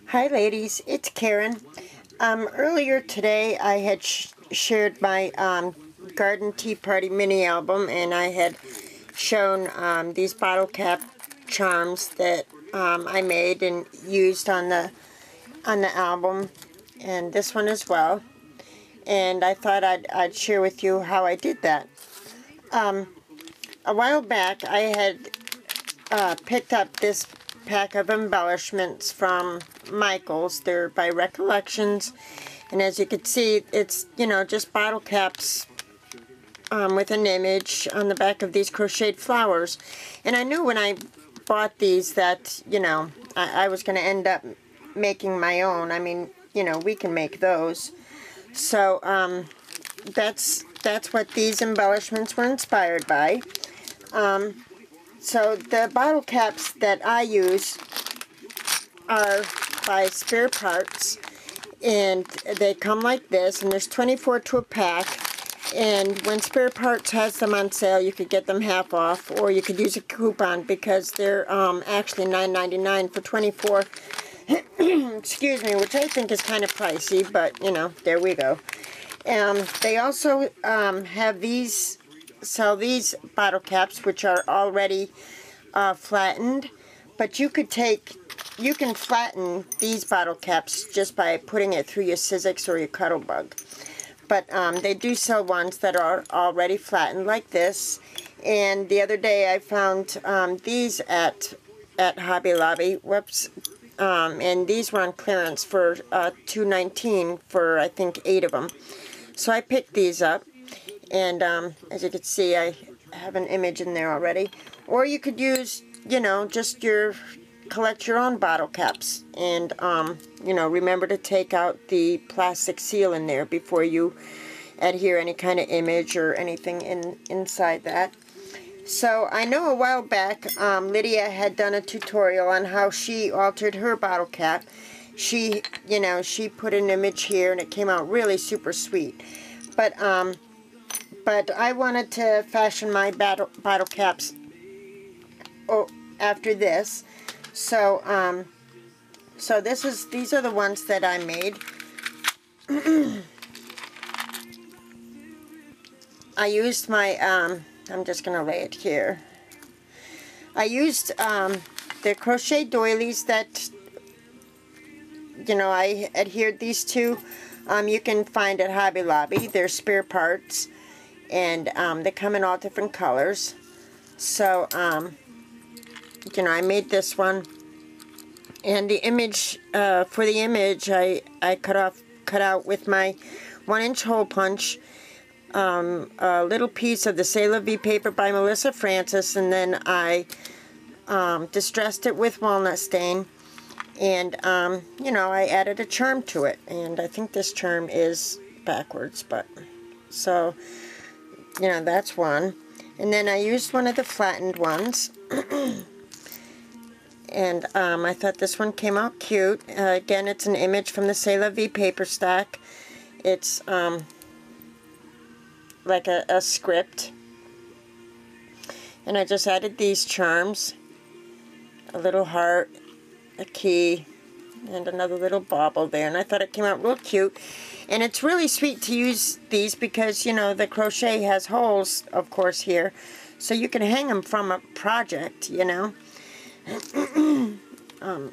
Hi ladies, it's Karen. Earlier today I had shared my Garden Tea Party mini album, and I had shown these bottle cap charms that I made and used on the album, and this one as well. And I thought I'd share with you how I did that. A while back I had picked up this pack of embellishments from Michaels. They're by Recollections, and as you can see, it's, you know, just bottle caps with an image on the back of these crocheted flowers. And I knew when I bought these that, you know, I was going to end up making my own. I mean, you know, we can make those. So that's what these embellishments were inspired by. So the bottle caps that I use are by Spare Parts, and they come like this, and there's 24 to a pack. And when Spare Parts has them on sale, you could get them half off, or you could use a coupon because they're actually $9.99 for 24. Excuse me, which I think is kind of pricey, but you know, there we go. They also have these. Sell these bottle caps, which are already flattened, but you can flatten these bottle caps just by putting it through your Sizzix or your Cuttlebug. But they do sell ones that are already flattened like this. And the other day I found these at Hobby Lobby. Whoops. And these were on clearance for $2.19 for, I think, 8 of them. So I picked these up. And as you can see, I have an image in there already. Or you could use, you know, just collect your own bottle caps. And, you know, remember to take out the plastic seal in there before you adhere any kind of image or anything inside that. So I know a while back, Lydia had done a tutorial on how she altered her bottle cap. She, you know, she put an image here and it came out really super sweet. But I wanted to fashion my bottle caps after this. So, so these are the ones that I made. I used my, I'm just going to lay it here. I used the crochet doilies that, you know, I adhered these to. You can find at Hobby Lobby. They're Spare Parts. And they come in all different colors. So, you know, I made this one. And the image, for the image, I cut out with my 1-inch hole punch a little piece of the C'est La Vie paper by Melissa Francis, and then I distressed it with walnut stain. And, you know, I added a charm to it. And I think this charm is backwards, but so, you know, that's one. And then I used one of the flattened ones. And I thought this one came out cute. Again, it's an image from the C'est La Vie paper stack. It's like a script. And I just added these charms. A little heart, a key, and another little bauble there. And I thought it came out real cute. And it's really sweet to use these because, you know, the crochet has holes, of course, here. So you can hang them from a project, you know.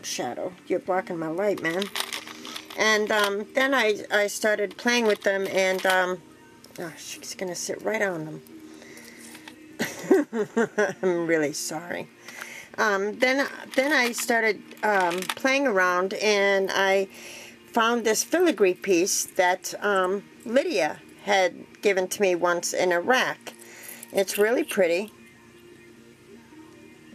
Shadow, you're blocking my light, man. And then I started playing with them, and oh, she's going to sit right on them. I'm really sorry. Then I started playing around, and I found this filigree piece that Lydia had given to me once in a rack. It's really pretty.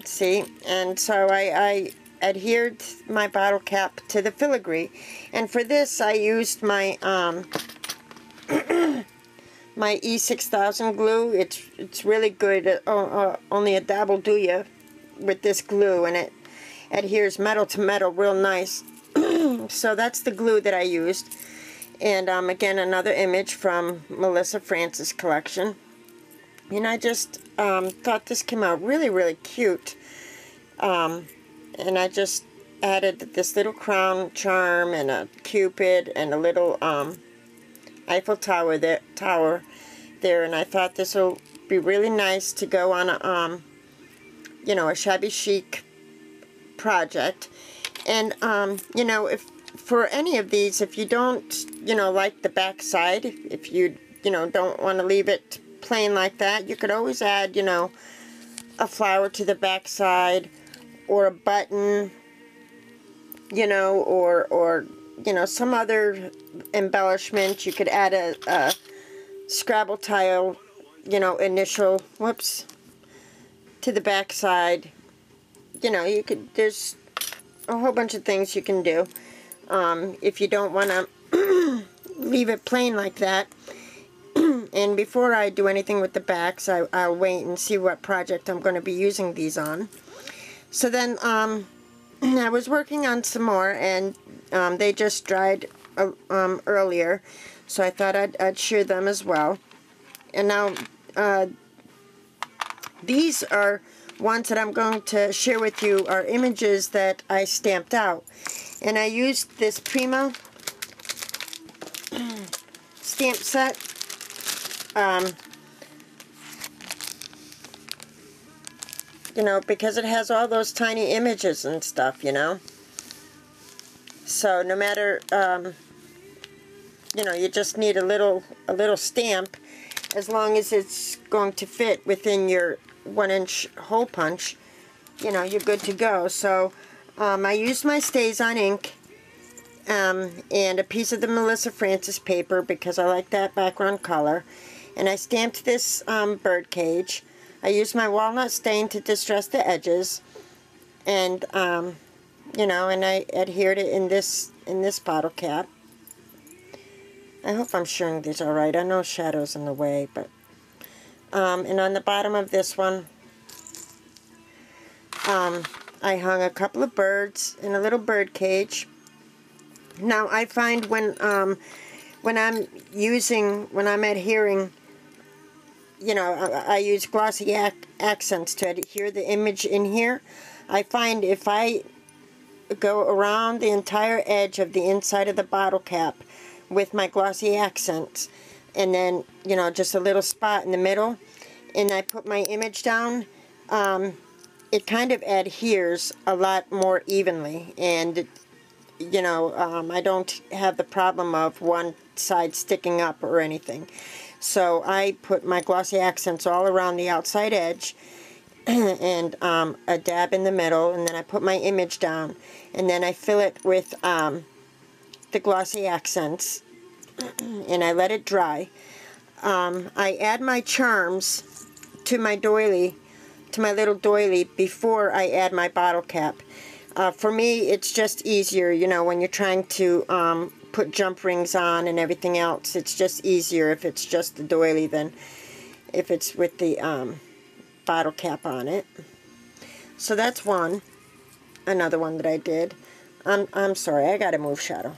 See? And so I adhered my bottle cap to the filigree. And for this I used my my E6000 glue. It's really good. Only a dab will do you with this glue, and it adheres metal to metal real nice. So that's the glue that I used. And again, another image from Melissa Francis collection. And I just thought this came out really, really cute. And I just added this little crown charm and a cupid and a little Eiffel Tower there, and I thought this will be really nice to go on a you know, a shabby chic project. And you know, if for any of these, if you don't, you know, like the back side, if you know, don't want to leave it plain like that, you could always add, you know, a flower to the back side, or a button, you know, or you know, some other embellishment. You could add a Scrabble tile, you know, initial, whoops, to the back side. You know, you could, there's a whole bunch of things you can do. If you don't want to leave it plain like that. And before I do anything with the backs, I'll wait and see what project I'm going to be using these on. So then I was working on some more, and they just dried earlier, so I thought I'd share them as well. And now these are ones that I'm going to share with you, are images that I stamped out. And I used this Prima stamp set. You know, because it has all those tiny images and stuff, you know. So no matter, you know, you just need a little stamp, as long as it's going to fit within your 1-inch hole punch, you know, you're good to go. So I used my StazOn ink and a piece of the Melissa Francis paper, because I like that background color. And I stamped this bird cage. I used my walnut stain to distress the edges, and you know, and I adhered it in this bottle cap. I hope I'm showing these all right. I know shadow's in the way, but and on the bottom of this one, I hung a couple of birds in a little bird cage. Now I find when I'm adhering, you know, I use glossy accents to adhere the image in here. I find if I go around the entire edge of the inside of the bottle cap with my glossy accents, and then, you know, just a little spot in the middle, and I put my image down, it kind of adheres a lot more evenly, and you know, I don't have the problem of one side sticking up or anything. So I put my glossy accents all around the outside edge, and a dab in the middle, and then I put my image down, and then I fill it with the glossy accents, and I let it dry. I add my charms to my doily, to my little doily, before I add my bottle cap. For me, it's just easier, you know, when you're trying to put jump rings on and everything else. It's just easier if it's just the doily than if it's with the bottle cap on it. So that's one. Another one that I did. I'm sorry, I gotta move shadow.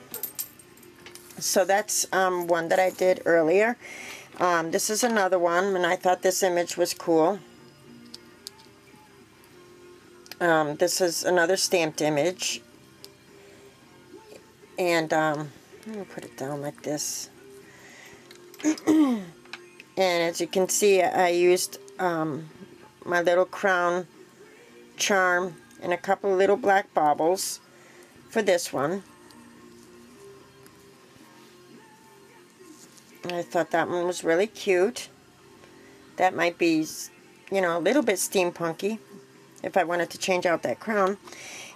So that's one that I did earlier. This is another one, and I thought this image was cool. This is another stamped image, and I'm going to put it down like this. And as you can see, I used my little crown charm and a couple of little black baubles for this one. And I thought that one was really cute. That might be, you know, a little bit steampunky if I wanted to change out that crown.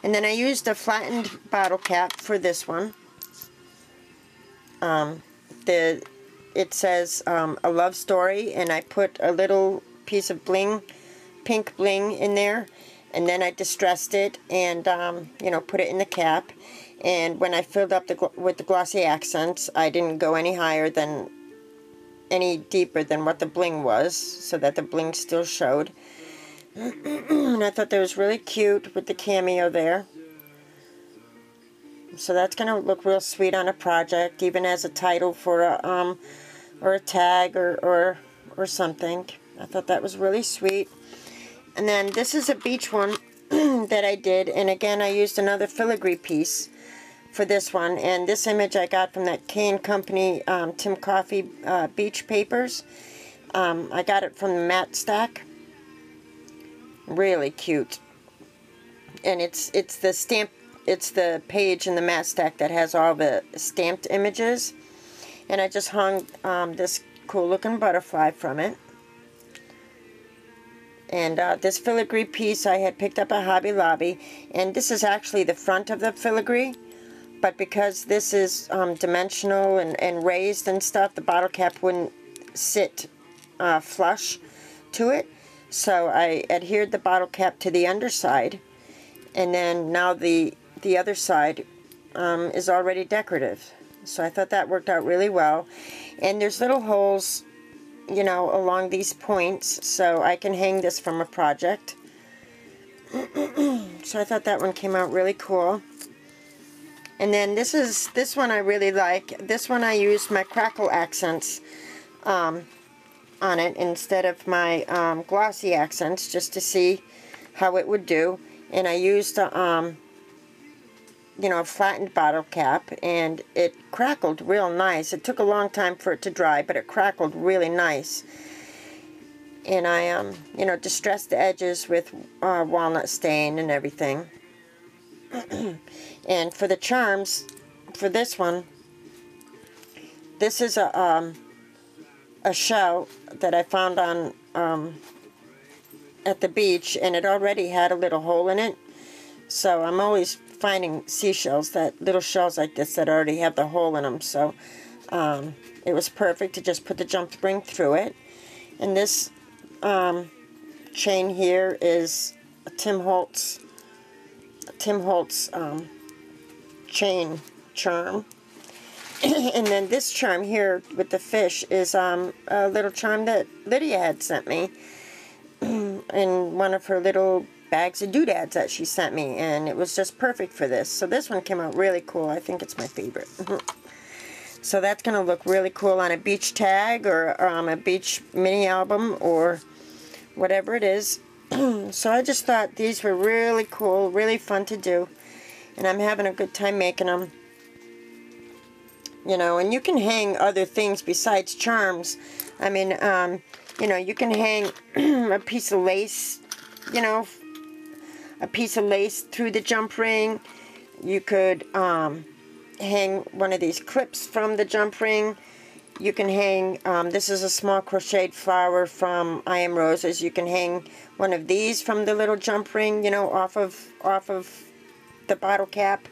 And then I used a flattened bottle cap for this one. It says a love story, and I put a little piece of bling, pink bling in there, and then I distressed it and you know, put it in the cap. And when I filled up with the glossy accents, I didn't go any deeper than what the bling was, so that the bling still showed. And I thought that was really cute with the cameo there. So that's going to look real sweet on a project, even as a title for a or a tag or something. I thought that was really sweet. And then this is a beach one that I did. And again, I used another filigree piece for this one. And this image I got from that Kane Company Tim Coffey beach papers. I got it from the Matte Stack. Really cute. And it's the stamp. It's the page in the Matte Stack that has all the stamped images. And I just hung this cool looking butterfly from it. And this filigree piece I had picked up at Hobby Lobby, and this is actually the front of the filigree, but because this is dimensional and raised and stuff, the bottle cap wouldn't sit flush to it, so I adhered the bottle cap to the underside, and then now the other side is already decorative. So I thought that worked out really well. And there's little holes, you know, along these points, so I can hang this from a project. So I thought that one came out really cool. And then this one I really like. This one I used my crackle accents on it instead of my glossy accents, just to see how it would do. And I used you know, a flattened bottle cap, and it crackled real nice. It took a long time for it to dry, but it crackled really nice. And I, you know, distressed the edges with walnut stain and everything. And for the charms, for this one, this is a shell that I found on at the beach, and it already had a little hole in it. So I'm always finding seashells, that little shells like this that already have the hole in them. So it was perfect to just put the jump ring through it. And this chain here is a Tim Holtz chain charm. And then this charm here with the fish is a little charm that Lydia had sent me in one of her little bags of doodads that she sent me, and it was just perfect for this. So this one came out really cool. I think it's my favorite. So that's going to look really cool on a beach tag or a beach mini album or whatever it is. So I just thought these were really cool, really fun to do, and I'm having a good time making them. You know, and you can hang other things besides charms. I mean, you know, you can hang a piece of lace, you know, a piece of lace through the jump ring. You could hang one of these clips from the jump ring. You can hang, this is a small crocheted flower from I Am Roses. You can hang one of these from the little jump ring, you know, off of the bottle cap.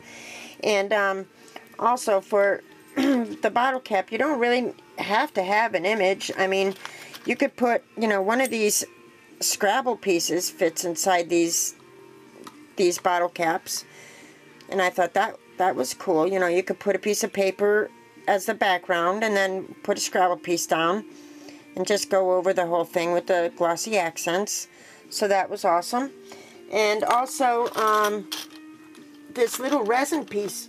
And also for the bottle cap, you don't really have to have an image. I mean, you could put, you know, one of these Scrabble pieces fits inside these bottle caps, and I thought that was cool. You know, you could put a piece of paper as the background and then put a Scrabble piece down and just go over the whole thing with the glossy accents. So that was awesome. And also this little resin piece,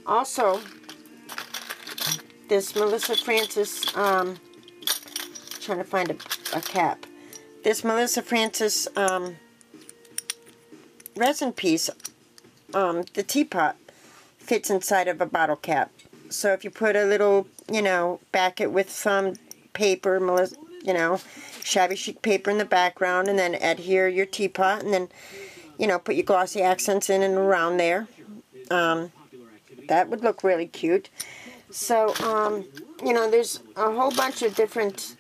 also this Melissa Francis, trying to find a cap. This Melissa Francis resin piece, the teapot, fits inside of a bottle cap. So if you put a little, you know, back it with some paper, you know, shabby chic paper in the background, and then adhere your teapot, and then, you know, put your glossy accents in and around there. That would look really cute. So, you know, there's a whole bunch of different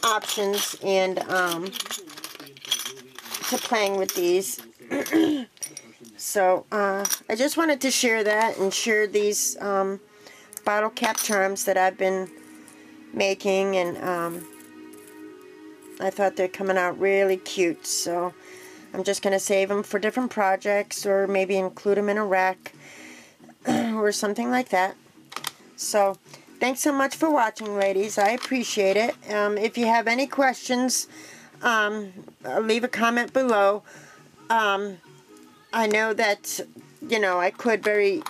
options and to playing with these. So I just wanted to share that and share these bottle cap charms that I've been making, and I thought they're coming out really cute. So I'm just going to save them for different projects, or maybe include them in a rack or something like that. So thanks so much for watching, ladies. I appreciate it. If you have any questions, leave a comment below. I know that, you know, I could I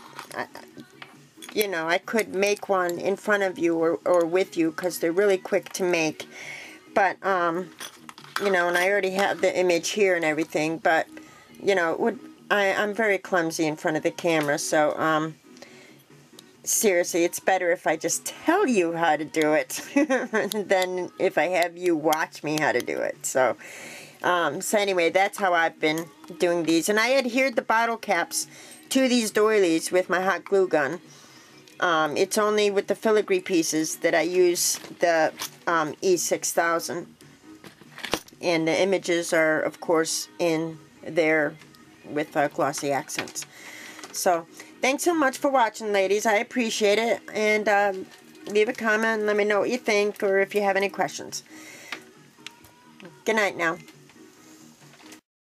could make one in front of you or with you, because they're really quick to make. But, you know, and I already have the image here and everything, but you know, I'm very clumsy in front of the camera, so seriously, it's better if I just tell you how to do it than if I have you watch me how to do it. So anyway, that's how I've been doing these. And I adhered the bottle caps to these doilies with my hot glue gun. It's only with the filigree pieces that I use the E6000. And the images are, of course, in there with glossy accents. So, thanks so much for watching, ladies. I appreciate it. And leave a comment and let me know what you think or if you have any questions. Good night now.